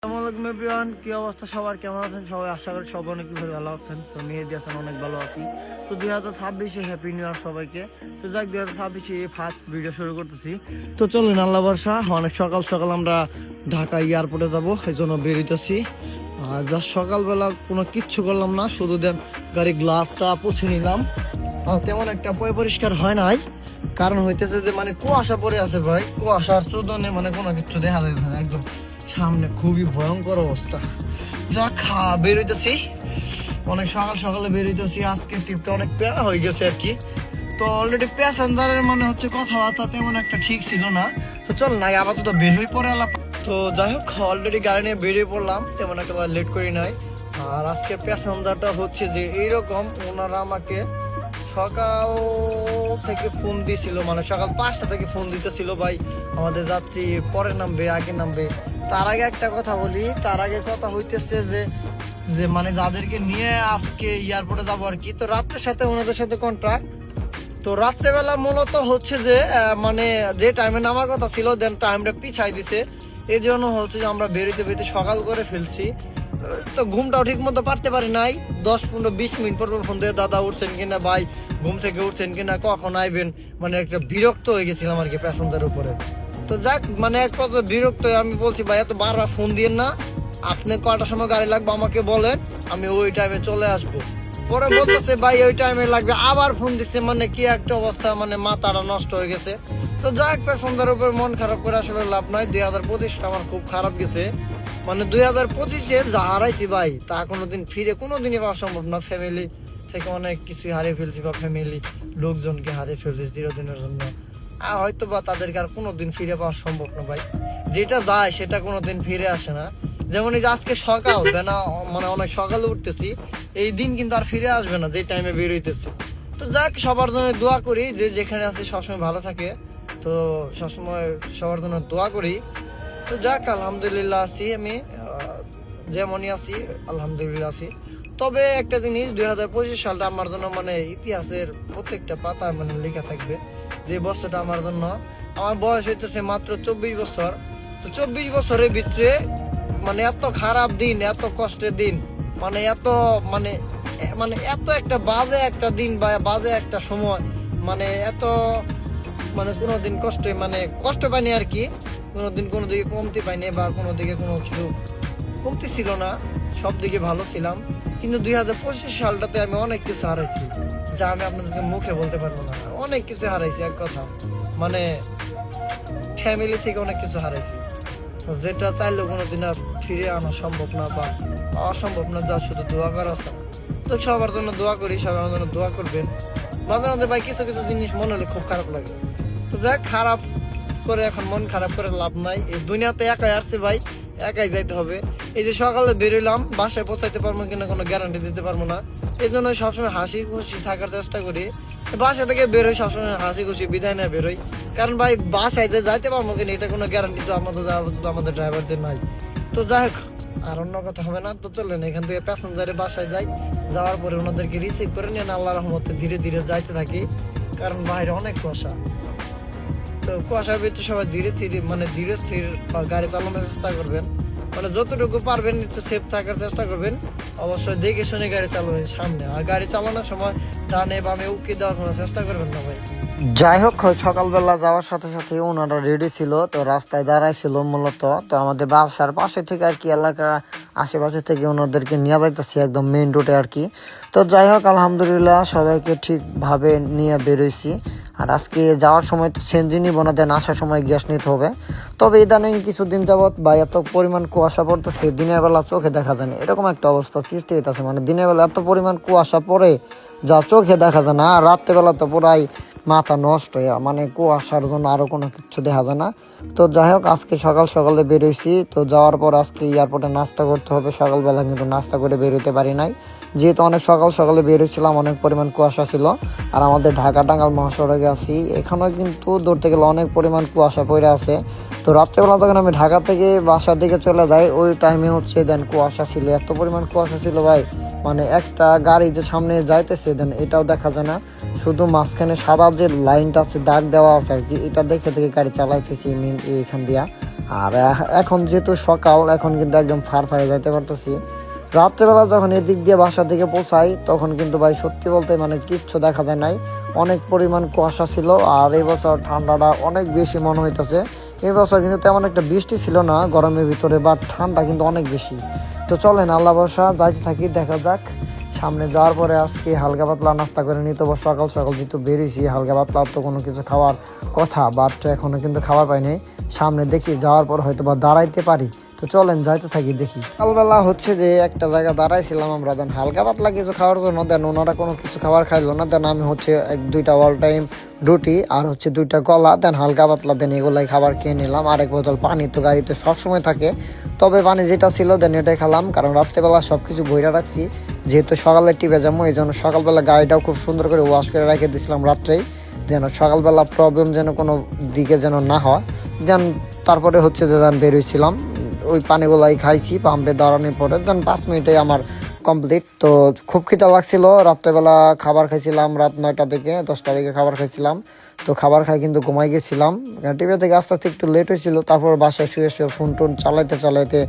আসসালামু আলাইকুম এভরিওয়ান, কি অবস্থা সবার, কেমন আছেন সবাই? আশা করি সবাই অনেক ভালো আছেন। তো মেহেদি হাসান অনেক ভালো আছি। তো 2026 হ্যাপি নিউ ইয়ার সবাইকে। তো যাক 2026 ফার্স্ট ভিডিও শুরু করতেছি। তো চলুন, আল্লাহ ভরসা, অনেক সকাল সকাল আমরা ঢাকা এয়ারপোর্টে যাব, এই জন্য বেরোতেছি। আর জাস্ট সকালবেলা কোনো কিচ্ছু করলাম না, শুধু দেন গাড়ি গ্লাসটা পুছে নিলাম। তেমন একটা পরিষ্কার হয় নাই, কারণ হইতেছে যে মানে কুয়াশা পড়ে আছে ভাই। কুয়াশার চোদনে মানে কোনো কিছু দেখা যাচ্ছে না, একদম সামনে খুবই ভয়ঙ্কর অবস্থা। যা বেরোইতেছি, অনেক সকাল সকালে বেরোইতেছি। আজকে ট্রিপটা অনেক প্যারা হয়ে গেছে আর কি। তো অলরেডি প্যাসেঞ্জারের মানে হচ্ছে কথাবার্তা তেমন একটা ঠিক ছিল না। তো চল না আপাতত বের হয়ে পড়ে আলাপ। তো যাই হোক, অলরেডি গাড়ি নিয়ে বেরিয়ে পড়লাম, তেমন একটা লেট করি নাই। আর আজকে প্যাসেঞ্জারটা হচ্ছে যে এইরকম, ওনারা আমাকে সকাল থেকে ফোন দিয়েছিল, মানে সকাল 5টা থেকে ফোন দিতেছিল, ভাই আমাদের যাত্রী পরে নামবে আগে নামবে। তার আগে একটা কথা বলি, তার আগে কথা হইতেছে যে যে মানে যাদেরকে নিয়ে আজকে এয়ারপোর্টে যাবো আর কি, তো রাত্রের সাথে ওনাদের সাথে কন্ট্রাক্ট। তো রাত্রেবেলা মূলত হচ্ছে যে মানে যে টাইমে নামার কথা ছিল, দেন টাইমটা পিছাই দিছে। এই জন্য হচ্ছে যে আমরা বেরোতে বেরোতে সকাল করে ফেলছি। তো ঘুমটাও ঠিক মতো পারতে পারি নাই। 10-15-20 মিনিট পর ফোন দিয়ে, দাদা উঠছেন কিনা, ভাই ঘুম থেকে উঠছেন কিনা, কখন আইবেন, মানে একটা বিরক্ত হয়ে গেছিলাম আর কি প্যাসেঞ্জার উপরে। তো যাক, মানে এক কথা বিরক্ত হয়ে আমি বলছি, ভাই এত বারবার ফোন দিয়েন না, আপনি কয়টার সময় গাড়ি লাগবে আমাকে বলেন, আমি ওই টাইমে চলে আসবো। পরে বলতেছে ভাই ওই টাইমে লাগবে, আবার ফোন দিচ্ছে, মানে কি একটা অবস্থা, মানে মাথাটা নষ্ট হয়ে গেছে। তো যাক, প্যাসেঞ্জারের উপর মন খারাপ করে আসলে লাভ নাই। 2025টা আমার খুব খারাপ গেছে, মানে 2025-এ যা হারাইছি ভাই তা কোনোদিন ফিরে কোনোদিনই পাওয়া সম্ভব না। ফ্যামিলি থেকে অনেক কিছুই হারিয়ে ফেলছি, বা ফ্যামিলি লোকজনকে হারিয়ে ফেলছি চিরদিনের জন্য। আর হয়তো বা তাদেরকে আর কোনোদিন ফিরে পাওয়া সম্ভব না ভাই। যেটা যায় সেটা কোনোদিন ফিরে আসে না। যেমন এই যে আজকে সকাল বেলা, মানে অনেক সকালে উঠতেছি, এই দিন কিন্তু আর ফিরে আসবে না যে টাইমে বেরোইতেছি। তো যাক, সবার জন্য দোয়া করি যে যেখানে আছে সবসময় ভালো থাকে। তো সবসময় সবার জন্য দোয়া করি। তো যাক, আলহামদুলিল্লাহ আছি আমি, যেমনই আছি আলহামদুলিল্লাহ আছি। তবে একটা জিনিস, 2025 সালটা আমার জন্য মানে ইতিহাসের প্রত্যেকটা পাতা মানে লেখা থাকবে। যে বছরটা আমার জন্য, আমার বয়স হইতেছে মাত্র 24 বছর। তো 24 বছরের ভিতরে মানে এত খারাপ দিন, এত কষ্টের দিন, মানে এত মানে মানে এত একটা বাজে একটা দিন বা বাজে একটা সময়, মানে এত মানে কোনোদিন কষ্ট পাইনি আর কি। কোনোদিন কোনো দিকে কমতি পাইনি, বা কোনো দিকে কোনো কিছু কমতি ছিল না, সব দিকে ভালো ছিলাম। কিন্তু 2025 সালটাতে আমি অনেক কিছু হারাইছি, যা আমি আপনাদেরকে মুখে বলতে পারবো না। অনেক কিছু হারাইছি, এক কথা মানে ফ্যামিলি থেকে অনেক কিছু হারাইছি, যেটা চাইলেও কোনোদিন আর ফিরে আনা সম্ভব না, বা অসম্ভব না, যা শুধু দোয়া করা আছে। তো সবার জন্য দোয়া করি, সবাই আমার জন্য দোয়া করবেন। মাঝে মাঝে ভাই কিছু কিছু জিনিস মনে হলে খুব খারাপ লাগে। তো যাক, খারাপ করে এখন মন খারাপ করে লাভ নাই। এই দুনিয়াতে একাই আসছে ভাই, একাই যাইতে হবে। এই যে সকালে বেরোলাম, বাসায় পৌঁছাইতে পারবো কিনা কোনো গ্যারান্টি দিতে পারবো না। এই জন্য সবসময় হাসি খুশি থাকার চেষ্টা করি। বাসা থেকে বেরোই সবসময় হাসি খুশি বিদায় না বেরোই, কারণ ভাই বাসায় যে যাইতে পারবো কিনা এটা কোনো গ্যারান্টি তো আমাদের ড্রাইভারদের নাই। তো যাই হোক, আর অন্য কথা হবে না। তো চলেন এখান থেকে প্যাসেঞ্জারে বাসায় যাই, যাওয়ার পরে ওনাদেরকে রিসিভ করে নিয়ে আল্লাহ রহমতে ধীরে ধীরে যাইতে থাকি, কারণ বাইরে অনেক কুয়াশা। তো কুয়াশার ভিতরে সবাই ধীরে ধীরে মানে ধীরে স্থির গাড়ি চালানোর চেষ্টা করবেন, মানে যতটুকু পারবেন একটু সেফ থাকার চেষ্টা করবেন। অবশ্যই দেখে শুনে গাড়ি চালাবেন সামনে, আর গাড়ি চালানোর সময় ডানে বামে উকি দেওয়ার কোনো চেষ্টা করবেন না ভাই। যাই হোক, সকালবেলা যাওয়ার সাথে সাথে ওনারা রেডি ছিল, তো রাস্তায় দাঁড়াইছিল মূলত। তো আমাদের বাসার পাশে থেকে আর কি, এলাকার আশেপাশে থেকে ওনাদেরকে নিয়ে যাইতেছি একদম মেইন রোডে আর কি। তো যাই হোক, আলহামদুলিল্লাহ সবাইকে ঠিকভাবে নিয়ে বেরোইছি। আর আজকে যাওয়ার সময় তো সেনজি নিব না, দেন আসার সময় গ্যাস নিতে হবে। তবে ইদানিং কিছুদিন যাবৎ বা এত পরিমাণ কুয়াশা পড়তেছে, দিনের বেলা চোখে দেখা যায় না, এরকম একটা অবস্থা সৃষ্টি হইতেছে। মানে দিনের বেলা এত পরিমাণ কুয়াশা পড়ে যা চোখে দেখা যায় না, আর রাত্রেবেলা তো পুরাই মাথা নষ্ট হয়ে, মানে কুয়াশার জন্য আরো কোনো কিছু দেখা যায় না। তো যাই হোক, আজকে সকাল সকালে বেরোইছি। তো যাওয়ার পর আজকে এয়ারপোর্টে নাস্তা করতে হবে, সকালবেলা কিন্তু নাস্তা করে বেরোতে পারি নাই, যেহেতু অনেক সকাল সকালে বেরোছিলাম, অনেক পরিমাণ কুয়াশা ছিল। আর আমাদের ঢাকা টাঙ্গাইল মহাসড়কে আছি, এখানেও কিন্তু ধরতে গেলে অনেক পরিমাণ কুয়াশা পড়ে আছে। তো রাত্রেবেলা যখন আমি ঢাকা থেকে বাসার দিকে চলে যাই, ওই টাইমে হচ্ছে দেন কুয়াশা ছিল, এত পরিমাণ কুয়াশা ছিল ভাই, মানে একটা গাড়ি যে সামনে যাইতেছে দেন এটাও দেখা যায় না, শুধু মাঝখানে সাদা যে লাইনটা আছে দাগ দেওয়া আছে আর কি, এটা দেখে গাড়ি চালাইতেছি এখান দিয়া। আর এখন যেহেতু সকাল, এখন কিন্তু একদম ফাড়ে যাইতে পারতেছি। রাত্রেবেলা যখন এদিক দিয়ে বাসার দিকে পৌঁছাই তখন কিন্তু ভাই সত্যি বলতে মানে কিচ্ছু দেখা যায় নাই, অনেক পরিমাণ কুয়াশা ছিল। আর এই বছর ঠান্ডাটা অনেক বেশি মনে হইতেছে। এই বছর কিন্তু তেমন একটা বৃষ্টি ছিল না গরমের ভিতরে, বাট ঠান্ডা কিন্তু অনেক বেশি। তো চলেন আল্লাহ ভরসা যাইতে থাকি, দেখা যাক। সামনে যাওয়ার পরে আজকে হালকা পাতলা নাস্তা করে নিতে হবে। সকাল সকাল যেহেতু বেরিয়েছি, হালকা পাতলা তো কোনো কিছু খাওয়ার কথা, বাট এখনো কিন্তু খাবার পাইনি। সামনে দেখি যাওয়ার পর হয়তো বা দাঁড়াইতে পারি। তো চলেন যাইতে থাকি দেখি। সকালবেলা হচ্ছে যে একটা জায়গা দাঁড়াইছিলাম আমরা, দেন হালকা পাতলা কিছু খাওয়ার জন্য। দেন ওনারা কোনো কিছু খাবার খাইলো না। দেন আমি হচ্ছে 1-2টা অল টাইম রুটি আর হচ্ছে 2টা কলা, দেন হালকা পাতলা দেন এগুলাই খাবার খেয়ে নিলাম। আর 1 বোতল পানি তো গাড়িতে সবসময় থাকে, তবে পানি যেটা ছিল দেন এটাই খেলাম, কারণ রাত্রেবেলা সব কিছু বইরা রাখছি। যেহেতু সকালে টিপে যাবো, এই জন্য সকালবেলা গাড়িটাও খুব সুন্দর করে ওয়াশ করে রেখে দিয়েছিলাম রাত্রেই, যেন সকালবেলা প্রবলেম যেন কোনো দিকে যেন না হয়। দেন তারপরে হচ্ছে যে বেরোইছিলাম, ওই পানিগুলাই খাইছি পাম্পে দাঁড়ানোর পরে। দেন 5 মিনিটে আমার কমপ্লিট। তো খুব খিদা লাগছিল, রাত্রেবেলা খাবার খাইছিলাম রাত 9টা থেকে 10টা দিকে খাবার খাইছিলাম। তো খাবার খাই কিন্তু ঘুমাই গেছিলাম, টিভি থেকে আস্তে আস্তে একটু লেট হয়েছিল। তারপর বাসায় শুয়ে শুয়ে ফোন টোন চালাইতে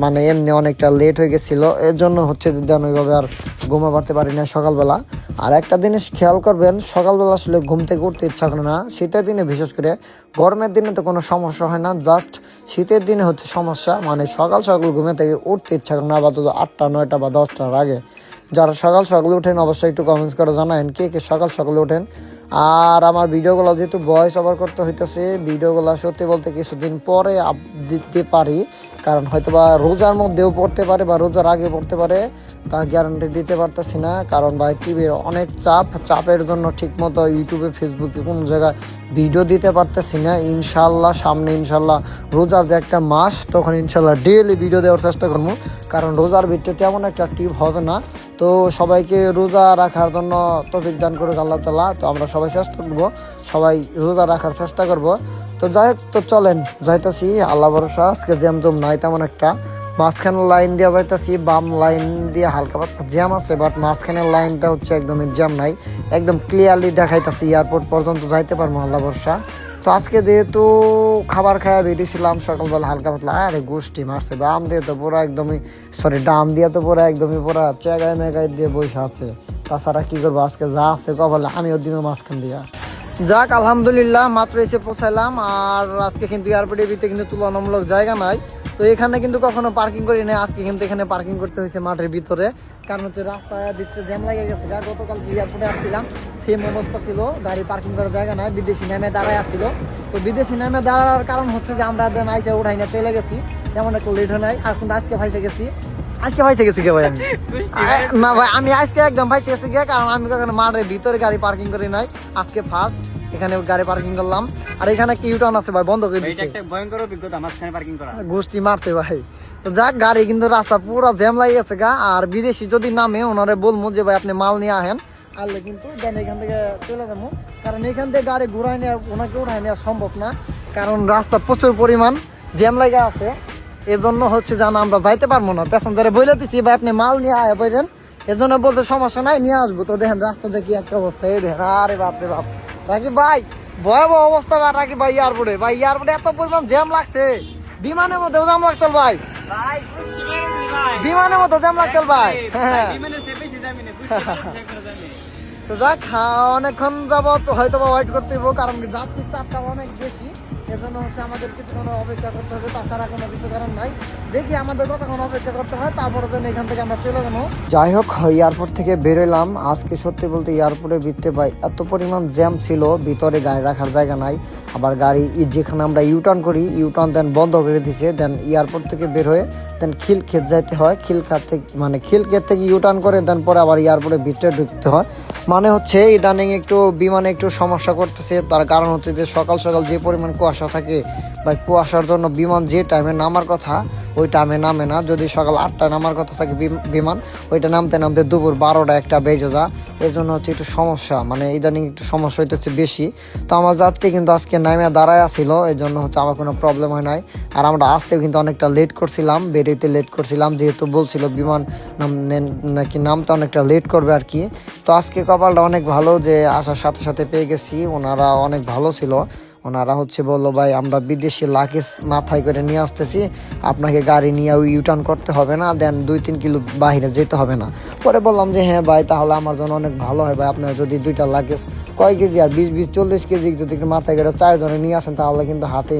মানে এমনি অনেকটা লেট হয়ে গেছিলো, এর জন্য হচ্ছে দেন ওইভাবে আর ঘুমা পারতে পারি না সকালবেলা। আর একটা জিনিস খেয়াল করবেন, সকালবেলা আসলে ঘুম থেকে উঠতে ইচ্ছা করে না। শীতের দিনে বিশেষ করে, গরমের দিনে তো কোনো সমস্যা হয় না, জাস্ট শীতের দিনে হচ্ছে সমস্যা। মানে সকাল সকাল ঘুমে থেকে উঠতে ইচ্ছা করে না, আপাতত 8টা 9টা বা 10টার আগে। যারা সকাল সকালে ওঠেন অবশ্যই একটু কমেন্টস করে জানায়েন কে কে সকাল সকালে ওঠেন। আর আমার ভিডিওগুলো যেহেতু ভয়েস ওভার করতে হইতেছে, ভিডিওগুলো সত্যি বলতে কিছুদিন পরে আপ দিতে পারি, কারণ হয়তোবা রোজার মধ্যেও পড়তে পারে বা রোজার আগে পড়তে পারে, তা গ্যারান্টি দিতে পারতেছি না। কারণ ভাই টিভির অনেক চাপের জন্য ঠিকমতো ইউটিউবে ফেসবুকে কোনো জায়গায় ভিডিও দিতে পারতেছি না। ইনশাল্লাহ সামনে ইনশাল্লাহ রোজার যে একটা মাস, তখন ইনশাল্লাহ ডেইলি ভিডিও দেওয়ার চেষ্টা করবো, কারণ রোজার ভিডিও তেমন একটা টিপ হবে না। তো সবাইকে রোজা রাখার জন্য তৌফিক দান করুক আল্লাহ তাআলা। তো আমরা সবাই চেষ্টা করবো, সবাই রোজা রাখার চেষ্টা করব। তো যাই হোক, তো চলেন যাইতাছি আল্লাহ ভরসা। আজকে জ্যাম জম নাই তেমন একটা, মাঝখানের লাইন দিয়ে যাইতাছি, বাম লাইন দিয়ে হালকা পাতলা জ্যাম আছে, বাট মাঝখানের লাইনটা হচ্ছে একদমই জ্যাম নাই, একদম ক্লিয়ারলি দেখাইতাছি এয়ারপোর্ট পর্যন্ত যাইতে পারবো আল্লাহ ভরসা। তো আজকে যেহেতু খাবার খাওয়া বেরিয়েছিলাম সকালবেলা হালকা পাতলা, আরে গোষ্ঠী মারছে বাম দিয়ে তো পুরো একদমই, সরি ডান দিয়ে তো পুরো একদমই পুরো চেগায় মেগায় দিয়ে বসে আছে। তাছাড়া কি করবো, আজকে যা আছে কপালে আমিও দিব মাঝখান দিয়া। যাক আলহামদুলিল্লাহ, মাত্র এসে পৌঁছাইলাম। আর আজকে কিন্তু এয়ারপোর্টের ভিতরে কিন্তু তুলনামূলক জায়গা নাই, তো এখানে কিন্তু কখনো পার্কিং করি নাই, আজকে কিন্তু এখানে পার্কিং করতে হয়েছে মাঠের ভিতরে, কারণ হচ্ছে রাস্তায় ভিতরে জ্যাম লেগে গেছে। গতকাল এয়ারপোর্টে আসছিলাম সেম অবস্থা ছিল, গাড়ি পার্কিং করার জায়গা নাই, বিদেশি নামে দাঁড়ায় আসছিল। তো বিদেশি নামে দাঁড়ানোর কারণ হচ্ছে যে আমরা আইসা উঠাই না চলে গেছি, তেমন একটা লেট হয় নাই। আর কিন্তু আজকে ভাইসে গেছি কে ভাই আমি না ভাই, আমি আজকে একদম ভাইসে গেছি গে, কারণ আমি কখনো মাঠের ভিতরে গাড়ি পার্কিং করি নাই, আজকে ফার্স্ট এখানে গাড়ি পার্কিং করলাম। আর এখানে কি ইউটার্ন আছে ভাই, বন্ধ করে দিয়েছে, একটা ভয়ঙ্কর অভিজ্ঞতা মাঝখানে পার্কিং করা, গোষ্ঠী মারছে ভাই। তো যাক, গাড়ি কিন্তু রাস্তা পুরো জ্যাম লাগে গেছে গা। আর বিদেশি যদি নামে ওনারে বলবো যে ভাই আপনি মাল নিয়ে আহেন, আনলে কিন্তু দেন এখান থেকে চলে যাবো, কারণ এখান থেকে গাড়ি ঘুরাই নেওয়া ওনাকে উঠাই নেওয়া সম্ভব না, কারণ রাস্তা প্রচুর পরিমাণ জ্যাম লাগে আছে। এজন্য হচ্ছে জানা আমরা যাইতে পারবো না, প্যাসেঞ্জারে বলে দিচ্ছি ভাই আপনি মাল নিয়ে আয় বললেন, এজন্য বলতে সমস্যা নাই নিয়ে আসবো। তো দেখেন রাস্তা দেখি একটা অবস্থা, এই দেখেন, আরে বাপরে বাপ রাকিব ভাই ভয়াবহ অবস্থা রাকিব ভাই। এয়ারপোর্টে এত পরিমাণ জ্যাম লাগছে, বিমানের মধ্যেও জ্যাম লাগছে ভাই, বিমানের মধ্যে জ্যাম লাগছে ভাই। হ্যাঁ তো যাক, অনেকক্ষণ যাবত হয়তো বা ওয়েট করতে হইব, কারণ যাত্রীর চাপটা অনেক বেশি, এজন্য হচ্ছে আমাদের কিছুক্ষণ অপেক্ষা করতে হবে, তাছাড়া কোনো কিছু কারণ নাই। দেখি আমাদের কতক্ষণ অপেক্ষা করতে হয়, তারপরে যেন এখান থেকে আমরা চলে যাবো। যাই হোক, এয়ারপোর্ট থেকে বেরোলাম। আজকে সত্যি বলতে এয়ারপোর্টে ভিতরে ভাই এত পরিমাণ জ্যাম ছিল, ভিতরে গাড়ি রাখার জায়গা নাই। আবার গাড়ি যেখানে আমরা ইউটার্ন করি, ইউটার্ন দেন বন্ধ করে দিছে। দেন এয়ারপোর্ট থেকে বের হয়ে দেন খিলক্ষেত যাইতে হয়, খিলক্ষেত থেকে ইউটার্ন করে দেন পরে আবার এয়ারপোর্টে ভিতরে ঢুকতে হয়। মানে হচ্ছে ইদানিং একটু বিমানে একটু সমস্যা করতেছে, তার কারণ হচ্ছে যে সকাল সকাল যে পরিমাণ কুয়াশা থাকে বা কুয়াশার জন্য বিমান যে টাইমে নামার কথা ওই টাইমে নামে না। যদি সকাল 8টায় নামার কথা থাকে বিমান, ওইটা নামতে নামতে দুপুর 12টা 1টা বেজে যায়। এই জন্য হচ্ছে একটু সমস্যা, মানে ইদানিং একটু সমস্যা হইতেছে বেশি। তো আমার যাত্রী কিন্তু আজকে নামে দাঁড়ায় আসছিল, এই জন্য হচ্ছে আমার কোনো প্রবলেম হয় নাই। আর আমরা আসতেও কিন্তু অনেকটা লেট করছিলাম, বেরোতে লেট করছিলাম, যেহেতু বলছিল বিমান নাকি নামতে অনেকটা লেট করবে আর কি। তো আজকে কপালটা অনেক ভালো যে আসার সাথে সাথে পেয়ে গেছি, ওনারা অনেক ভালো ছিল, ওনারা হচ্ছে বললো ভাই আমরা বিদেশি লাগেজ মাথায় করে নিয়ে আসতেছি, আপনাকে গাড়ি নিয়ে ইউটার্ন করতে হবে না, দেন 2-3 কিলো বাইরে যেতে হবে না। পরে বললাম যে হ্যাঁ ভাই তাহলে আমার জন্য অনেক ভালো হয় ভাই, আপনার যদি 2টা লাগেজ কয় কেজি আর 20-40 কেজি যদি মাথায় করে 4 জনে নিয়ে আসেন তাহলে কিন্তু হাতে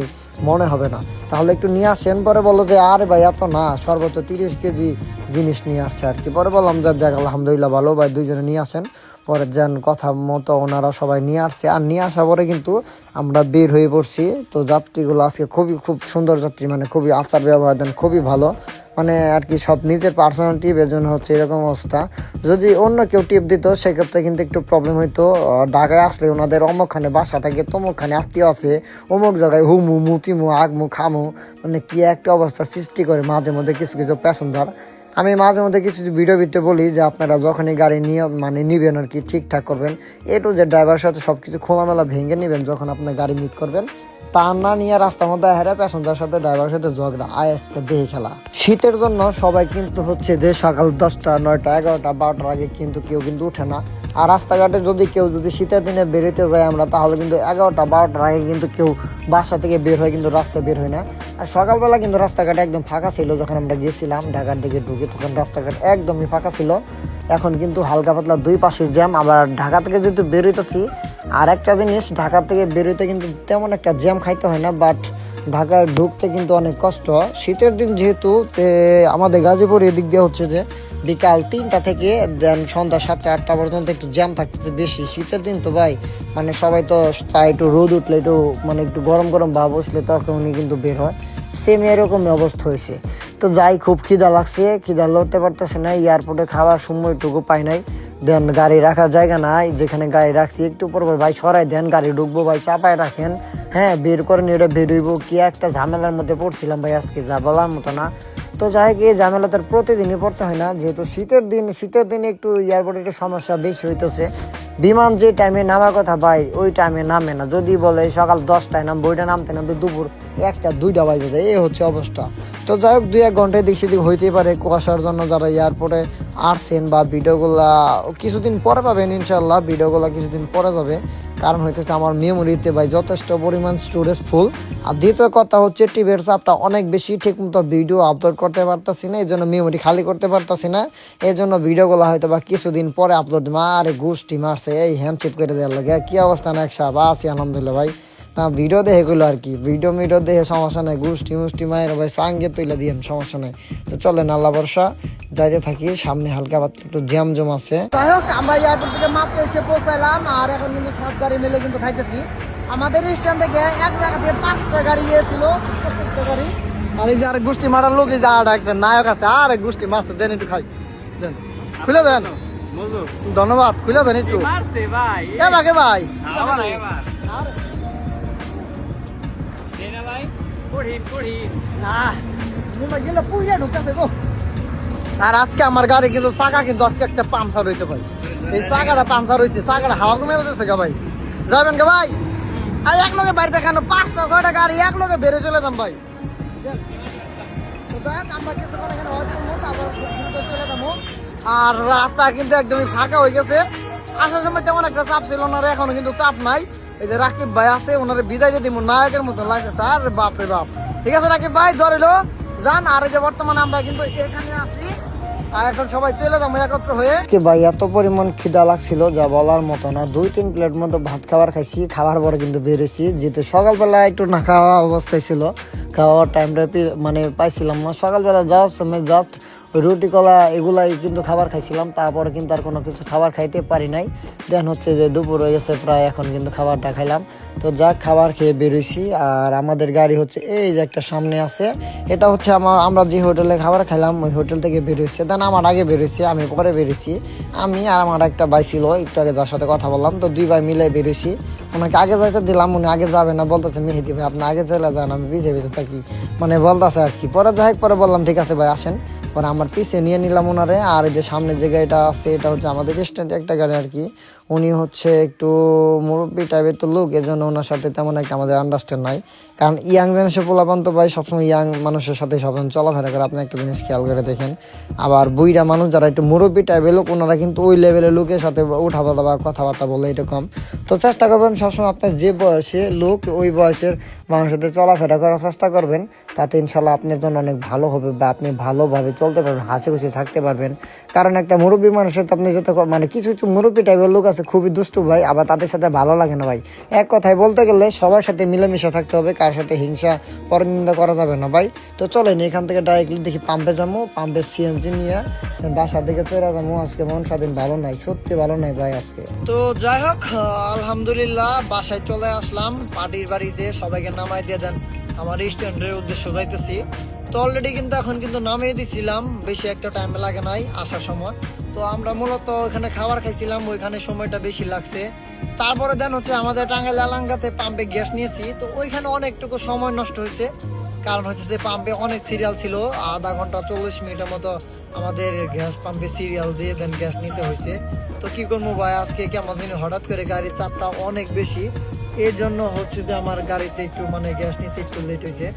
মনে হবে না, তাহলে একটু নিয়ে আসেন। পরে বললো যে আরে ভাই এত না, সর্বোচ্চ 30 কেজি জিনিস নিয়ে আসছে আর কি। পরে বললাম যে দেখ আলহামদুলিল্লাহ ভালো ভাই, 2 জনে নিয়ে আসেন। পরে যেন কথা মতো ওনারা সবাই নিয়ে আসছে, আর নিয়ে আসার পরে কিন্তু আমরা বের হয়ে পড়ছি। তো যাত্রীগুলো আজকে খুব সুন্দর যাত্রী, মানে খুবই আচার ব্যবহার দেন, খুবই ভালো, মানে আর কি সব নিজের পার্সোনাল টিপ, এর জন্য হচ্ছে এরকম অবস্থা। যদি অন্য কেউ টিপ দিত সেক্ষেত্রে কিন্তু একটু প্রবলেম হইতো। ঢাকায় আসলে ওনাদের অমুকখানে বাসা থাকে, তমুকখানে আত্মীয় আছে, অমুক জায়গায় হুমু মুতিমু আগমু খামু, মানে কি একটা অবস্থা সৃষ্টি করে মাঝে মধ্যে কিছু প্যাসেঞ্জার। আমি মাঝে মধ্যে কিছু ভিডিও বলি যে আপনারা যখনই গাড়ি নিয়ে মানে নিবেন আর কি ঠিকঠাক করবেন, যে ড্রাইভারের সাথে সব কিছু খোলামেলা ভেঙে নেবেন যখন আপনার গাড়ি মিট করবেন, তা না নিয়ে রাস্তার মধ্যে হেরে প্যাসেঞ্জার সাথে ড্রাইভারের সাথে ঝগড়া, আজকে দেখে খেলা। শীতের জন্য সবাই কিন্তু হচ্ছে যে সকাল 10টা 9টা 11টা 12টার আগে কিন্তু কেউ কিন্তু উঠে না। আর রাস্তাঘাটে কেউ যদি শীতের দিনে বেরোতে যায় আমরা, তাহলে কিন্তু 11টা 12টার আগে কিন্তু কেউ বাসা থেকে বের হয়, কিন্তু রাস্তায় বের হয় না। আর সকালবেলা কিন্তু রাস্তাঘাট একদম ফাঁকা ছিল, যখন আমরা গেছিলাম ঢাকার দিকে ঢুকে তখন রাস্তাঘাট একদমই ফাঁকা ছিল। এখন কিন্তু হালকা পাতলা 2 পাশে জ্যাম। আবার ঢাকা থেকে যেহেতু বেরোইতেছি, আর একটা জিনিস, ঢাকা থেকে বেরোইতে কিন্তু তেমন একটা জ্যাম খাইতে হয় না, বাট ঢাকায় ঢুকতে কিন্তু অনেক কষ্ট। শীতের দিন যেহেতু আমাদের গাজীপুর এদিক দিয়ে হচ্ছে যে বিকাল 3টা থেকে দেন সন্ধ্যা 7টা 8টা পর্যন্ত একটু জ্যাম থাকতেছে বেশি। শীতের দিন তো ভাই মানে সবাই তো চায় একটু রোদ উঠলে একটু মানে একটু গরম ভাব বসলে তখনই কিন্তু বের হয়, সেম এরকমই অবস্থা হয়েছে। তো যাই, খুব খিদা লাগছে, খিদা লড়তে পারতেছে না, এয়ারপোর্টে খাওয়ার সময়টুকু পাই নাই, দেন গাড়ি রাখার জায়গা নাই, যেখানে গাড়ি রাখছি একটু পর ভাই সরাই দেন, গাড়ি ঢুকবো ভাই চাপায় রাখেন, হ্যাঁ বের করেন, এটা বেরোইব কি একটা ঝামেলার মধ্যে পড়ছিলাম ভাই আজকে, যা বলার মতো না। তো যাই হোক, এই ঝামেলা তার প্রতিদিনই পড়তে হয় না, যেহেতু শীতের দিনে একটু এয়ারপোর্টে একটু সমস্যা বেশি হইতেছে। বিমান যে টাইমে নামার কথা ভাই ওই টাইমে নামে না, যদি বলে সকাল 10টায় নামবো, ওইটা নামতে নামতে দুপুর 1টা 2টা বাজে যায়, এই হচ্ছে অবস্থা। তো যাই হোক 2-1 ঘন্টায় দিক সেদিক হইতেই পারে, কুয়াশার জন্য যারা এয়ারপোর্টে আসছেন বা ভিডিওগুলা কিছুদিন পরে পাবেন, ইনশাল্লাহ ভিডিওগুলা কিছুদিন পরে যাবে, কারণ হইতেছে আমার মেমোরিতে ভাই যথেষ্ট পরিমাণ স্টোরেজ ফুল। আর দ্বিতীয় কথা হচ্ছে টিভির চাপটা অনেক বেশি, ঠিকমতো ভিডিও আপলোড করতে পারতাছি না, এই জন্য মেমোরি খালি করতে পারতাছি না, এই জন্য ভিডিওগুলো হয়তো বা কিছুদিন পরে আপলোড। আরে গোষ্ঠী মারছে এই হ্যান্ডশিপ করে দেওয়ার লাগে, কি অবস্থা না এক সাহেব আছি আলহামদুলিল্লাহ ভাই। না ভিডিও দেখে গেলো আর কি, ভিডিও দেখে সমস্যা নাই, গোষ্ঠী মায়ের ভাই সাঙ্গে তুলে দিয়েন, সমস্যা নাই। তো চলেন আল্লাহ ভরসা যাইতে থাকি, সামনে হালকা পাতলা একটু জ্যাম আছে। যাই হোক আমরা এয়ারপোর্ট থেকে মাত্র এসে পৌঁছাইলাম, আর এখন কিন্তু সব গাড়ি মিলে কিন্তু খাইতেছি। আমাদের স্ট্যান্ড থেকে এক জায়গা থেকে 5টা গাড়ি গিয়েছিল, 25টা গাড়ি। আর এই যে আরেক গোষ্ঠী মারার লোক এই যে ডাকছে নায়ক আছে, আরেক গোষ্ঠী মারছে, দেন একটু খাই, দেন খুলে দেন, ধন্যবাদ, খুলে দেন একটু ভাই ভাই। আর আজকে আমার গাড়ি কিন্তু চাকা কিন্তু আজকে একটা পাংচার হয়েছে ভাই, এই চাকাটা পাংচার হয়েছে, চাকাটা হাওয়া কমে যাচ্ছে গা ভাই, যাবেন গে ভাই? আর এক লগে বাড়িতে কেন 5টা 6টা গাড়ি এক লগে বেড়ে চলে যাম ভাই। আর রাস্তা কিন্তু একদমই ফাঁকা হয়ে গেছে, আসার সময় তেমন একটা চাপ ছিল না, এখনো কিন্তু চাপ নাই। এই যে রাকিব ভাই আছে, ওনারে বিদায় যদি নায়কের মতো লাগতেছে, আর বাপ রে বাপ। ঠিক আছে রাকিব ভাই ধরিল যান। আর এই যে বর্তমানে আমরা কিন্তু এখানে আছি, আর এখন সবাই চলে যাবো একত্র হয়ে। ভাই এত পরিমাণ খিদা লাগছিল যা বলার মতো না, 2-3 প্লেট মতো ভাত খাইছি, খাওয়ার পরে কিন্তু বেরোছি, যেহেতু সকালবেলা একটু না খাওয়া অবস্থায় ছিল, খাওয়ার টাইমটা মানে পাইছিলাম না। সকালবেলা যাওয়ার সময় জাস্ট রুটি কলা এগুলাই কিন্তু খাবার খাইছিলাম, তারপরে কিন্তু আর কোনো কিছু খাবার খাইতে পারি নাই। দেন হচ্ছে যে দুপুর হয়ে গেছে প্রায়, এখন কিন্তু খাবারটা খাইলাম। তো যাক খাবার খেয়ে বেরোইছি, আর আমাদের গাড়ি হচ্ছে এই যে একটা সামনে আছে, এটা হচ্ছে আমরা যে হোটেলে খাবার খাইলাম ওই হোটেল থেকে বেরোইছে। দেন আমার আগে বেরোইছি, আমি পরে বেরোইছি, আমি আর আমার একটা ভাই ছিল একটু আগে যার সাথে কথা বললাম, তো 2 ভাই মিলে বেরোইছি। ওনাকে আগে যাইতে দিলাম, উনি আগে যাবে না, বলতেছে মেহেদি ভাই আপনি আগে চলে যান, আমি পিছিয়ে থাকি, মানে বলতেছে আর কি। পরে যাই পরে বললাম ঠিক আছে ভাই আসেন, পরে আমার পিছিয়ে নিয়ে নিলাম ওনারে। আর এই যে সামনের যে গাড়িটা আছে এটা হচ্ছে আমাদের স্ট্যান্ডে একটা গাড়ি আর কি, উনি হচ্ছে একটু মুরব্বী টাইপের তো লোক, এজন্য ওনার সাথে তেমন একটা আমাদের আন্ডারস্ট্যান্ড নাই। কারণ ইয়াং জেনারেশন পোলাপান তো ভাই সবসময় ইয়াং মানুষের সাথে সবসময় চলাফেরা করে, আপনি একটা জিনিস খেয়াল করে দেখেন। আবার বুইড়া মানুষ যারা একটু মুরব্বী টাইপের লোক, ওনারা কিন্তু ওই লেভেলের লোকের সাথে উঠা বলা বা কথাবার্তা বলে এরকম। তো চেষ্টা করবেন সবসময় আপনার যে বয়সে লোক ওই বয়সের মানুষের সাথে চলাফেরা করার চেষ্টা করবেন, তাতে ইনশাল্লাহ আপনার জন্য অনেক ভালো হবে বা আপনি ভালোভাবে চলতে পারবেন, হাসি খুশি থাকতে পারবেন। কারণ একটা মুরব্বী মানুষের তো আপনি যেতে মানে কিছু কিছু মুরব্বী টাইপের লোক আছে খুবই দুষ্টু ভাই, আবার তাদের সাথে ভালো লাগে না ভাই। এক কথায় বলতে গেলে সবার সাথে মিলেমিশে থাকতে হবে, কার সাথে হিংসা পরনিন্দা করা যাবে না ভাই। তো চলেন এখান থেকে ডাইরেক্টলি দেখি পাম্পে যাবো, পাম্পের সিএনজি নিয়ে বাসার দিকে চলে যাবো। আজকে মন স্বাধীন ভালো নাই, সত্যি ভালো নাই ভাই আজকে। তো যাই হোক আলহামদুলিল্লাহ বাসায় চলে আসলাম, পার্টির বাড়িতে সবাইকে নামাই দিয়ে দেন আমার রেস্টুরেন্টের উদ্দেশ্য যাইতেছি। তো অলরেডি কিন্তু এখন কিন্তু নামিয়ে দিছিলাম, বেশি একটা টাইম লাগে নাই আসার সময়। তো আমরা মূলত ওখানে খাবার খাইছিলাম, ওইখানে সময়টা বেশি লাগছে। তারপরে দেন হচ্ছে আমাদের টাঙ্গাইল এলাকাতে পাম্পে গ্যাস নিয়েছি, তো ওইখানে অনেকটুকু সময় নষ্ট হয়েছে। কারণ হচ্ছে যে পাম্পে অনেক সিরিয়াল ছিল, আধা ঘন্টা 40 মিনিটের মতো আমাদের গ্যাস পাম্পে সিরিয়াল দিয়ে দেন গ্যাস নিতে হয়েছে। তো কি করবো ভাই, আজকে কেমন দিন হঠাৎ করে গাড়ির চাপটা অনেক বেশি, এই জন্য হচ্ছে যে আমার গাড়িতে একটু মানে গ্যাস নিতে একটু লেট হয়েছে।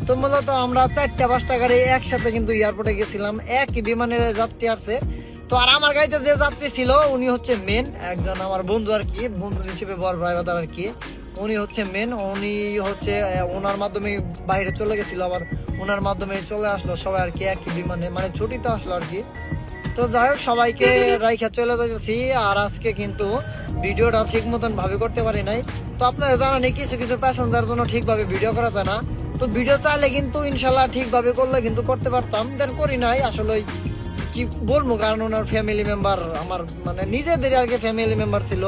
তো মূলত আমরা 4টা-5টা গাড়ি একসাথে কিন্তু এয়ারপোর্টে গেছিলাম, একই বিমানের যাত্রী আসছে। তো আর আমার গাড়িতে যে যাত্রী ছিল উনি হচ্ছে মেন একজন আমার বন্ধু আর কি, বন্ধু হিসেবে বড় ড্রাইভার আর কি। উনি হচ্ছে মেন, উনি হচ্ছে ওনার মাধ্যমে বাইরে চলে গেছিল, আবার ওনার মাধ্যমে চলে আসলো সবাই আর কি একই বিমানে, মানে ছুটিতে আসলো আর কি। তো যাই হোক সবাইকে রাইখা চলে যাচ্ছি। আর আজকে কিন্তু ভিডিওটা ঠিক মতন ভাবে করতে পারি নাই। তো আপনারা জানেন কিছু কিছু প্যাসেঞ্জার জন্য ঠিকভাবে ভিডিও করা যায় না। তো ভিডিও চাইলে কিন্তু ইনশাল্লাহ ঠিকভাবে করলে কিন্তু করতে পারতাম, দেন করি নাই আসলে। কি বলবো, কারণ ওনার ফ্যামিলি মেম্বার আমার মানে নিজেদের আর কি ফ্যামিলি মেম্বার ছিল,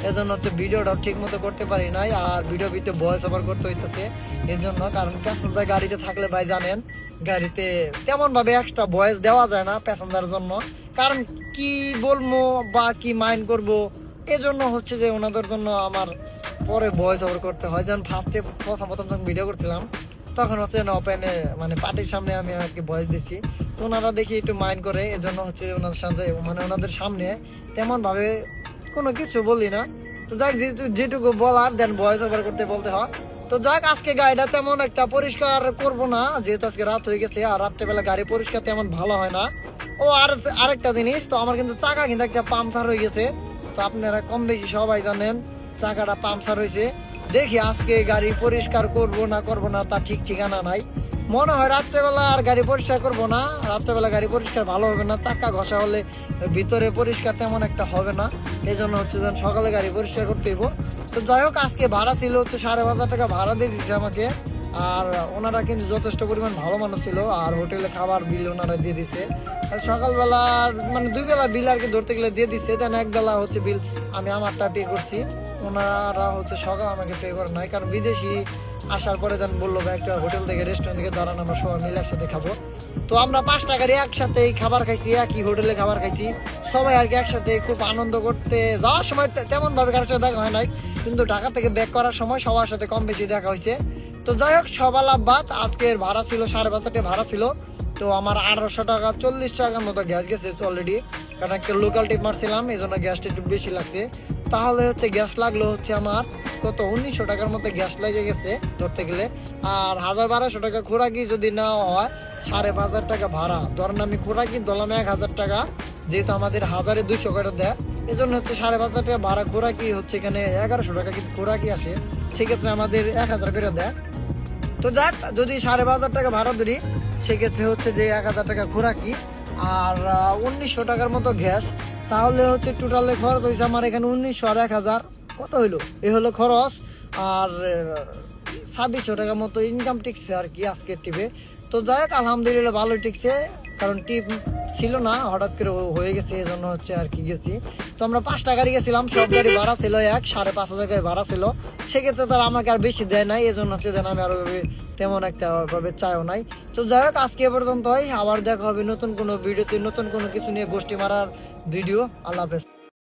এজন্য হচ্ছে ভিডিওটা ঠিক মতো করতে পারি নাই। আর ভিডিও ভয়েস ওভার করতে হইতেছে এর জন্য, কারণ প্যাসেঞ্জার গাড়িতে থাকলে ভাই জানেন গাড়িতে তেমন ভাবে এক্সট্রা ভয়েস দেওয়া যায় না প্যাসেঞ্জার জন্য। কারণ কি বলবো বা কি মাইন্ড করবো, এজন্য হচ্ছে যে ওনাদের জন্য আমার পরে ভয়েস ওভার করতে হয়। যেমন ফার্স্টে প্রথম যখন ভিডিও করছিলাম তখন হচ্ছে ওপেনে মানে পার্টির সামনে আমি আর কি ভয়েস দিচ্ছি, তো ওনারা দেখি একটু মাইন্ড করে, এজন্য হচ্ছে ওনাদের সাথে মানে ওনাদের সামনে তেমন ভাবে কোনো কিছু বলি না। তো যাক যেটুকু বলার দেন ভয়েস ওভার করতে বলতে হয়। তো যাক আজকে গাড়িটা তেমন একটা পরিষ্কার করব না, যেহেতু আজকে রাত হয়ে গেছে, আর রাত্রেবেলা গাড়ি পরিষ্কার তেমন ভালো হয় না। ও আর আরেকটা জিনিস, তো আমার কিন্তু চাকা কিন্তু একটা পাংচার হয়ে গেছে। তো আপনারা কম বেশি সবাই জানেন চাকাটা পাংচার হয়েছে। দেখি আজকে গাড়ি পরিষ্কার করব না তা ঠিক ঠিকানা নাই। মনে হয় রাত্রেবেলা আর গাড়ি পরিষ্কার করব না, রাত্রেবেলা গাড়ি পরিষ্কার ভালো হবে না, চাকা ঘষা হলে ভিতরে পরিষ্কার তেমন একটা হবে না, এই জন্য হচ্ছে সকালে গাড়ি পরিষ্কার করতে হইব। তো যাই হোক আজকে ভাড়া ছিল হচ্ছে 5,500 টাকা ভাড়া দিয়ে দিচ্ছে আমাকে। আর ওনারা কিন্তু যথেষ্ট পরিমাণ ভালো মানুষ ছিল, আর হোটেলে খাবার বিল ওনারা দিয়ে দিছে। সকালবেলা মানে 2 বেলা বিল আর কি ধরতে গেলে দিয়ে দিচ্ছে, দেন 1 বেলা হচ্ছে বিল আমি আমারটা পে করছি, ওনারা হচ্ছে সকাল আমাকে পে করে নাই। কারণ বিদেশি আসার পরে যেন বললো একটা হোটেল থেকে রেস্টুরেন্ট থেকে দাঁড়ান আমরা সবাই মিলে একসাথে খাবো। তো আমরা 5টা গাড়ি একসাথে খাবার খাইছি, একই হোটেলে খাবার খাইছি সবাই আর কি একসাথে, খুব আনন্দ করতে। যাওয়ার সময় তেমন ভাবে কারোর সাথে দেখা হয় নাই, কিন্তু ঢাকা থেকে ব্যাক করার সময় সবার সাথে কম বেশি দেখা হয়েছে। তো যাই হোক সবার লাভবাদ, আজকের ভাড়া ছিল 5,500 টাকা ভাড়া ছিল। তো আমার 1800 টাকা 40 টাকার মতো গ্যাস গেছে অলরেডি, কারণ একটা লোকাল টিপ মারছিলাম এই জন্য গ্যাসটা একটু বেশি লাগছে। তাহলে হচ্ছে গ্যাস লাগলো হচ্ছে আমার কত 1900 টাকার মতো গ্যাস লেগে গেছে ধরতে গেলে। আর 1,200 টাকা খোরাকি যদি নেওয়া হয় 5,500 টাকা ভাড়া, ধরেন আমি খোরাকি ধরলাম 1,000 টাকা, যেহেতু আমাদের 1,200 করে দেয়, এই জন্য হচ্ছে 5,500 টাকা ভাড়া। খোরাকি হচ্ছে এখানে 1100 টাকা কিন্তু খোরাকি আসে, সেক্ষেত্রে আমাদের 1,000 করে দেয়। তো যাক যদি 5,500 টাকা ভাড়া ধরি, সেক্ষেত্রে হচ্ছে যে 1,000 টাকা খোরাকি আর 1900 টাকার মতো গ্যাস, তাহলে হচ্ছে টোটালে খরচ হয়েছে আমার এখানে 1900 আর 1,000 কত হইলো, এ হলো খরচ। আর 2,600 টাকার মতো ইনকাম টিকছে আর কি আজকের টিপে। তো যাই হোক আলহামদুলিল্লাহ ভালোই টিকছে, কারণ টিপ ছিল না হঠাৎ করে হয়ে গেছে, এই জন্য হচ্ছে আর কি গেছি। তো আমরা 5টা গাড়ি গেছিলাম, সব গাড়ি ভাড়া ছিল 5,500 টাকায় ভাড়া ছিল, সেক্ষেত্রে তারা আমাকে আর বেশি দেয় নাই, এই জন্য হচ্ছে যেন আমি আরো তেমন একটা ভাবে চাইও নাই। তো যাই হোক আজকে পর্যন্ত, আবার দেখা হবে নতুন কোনো ভিডিওতে, নতুন কোনো কিছু নিয়ে গোষ্ঠী মারার ভিডিও। আল্লাহ হাফেজ।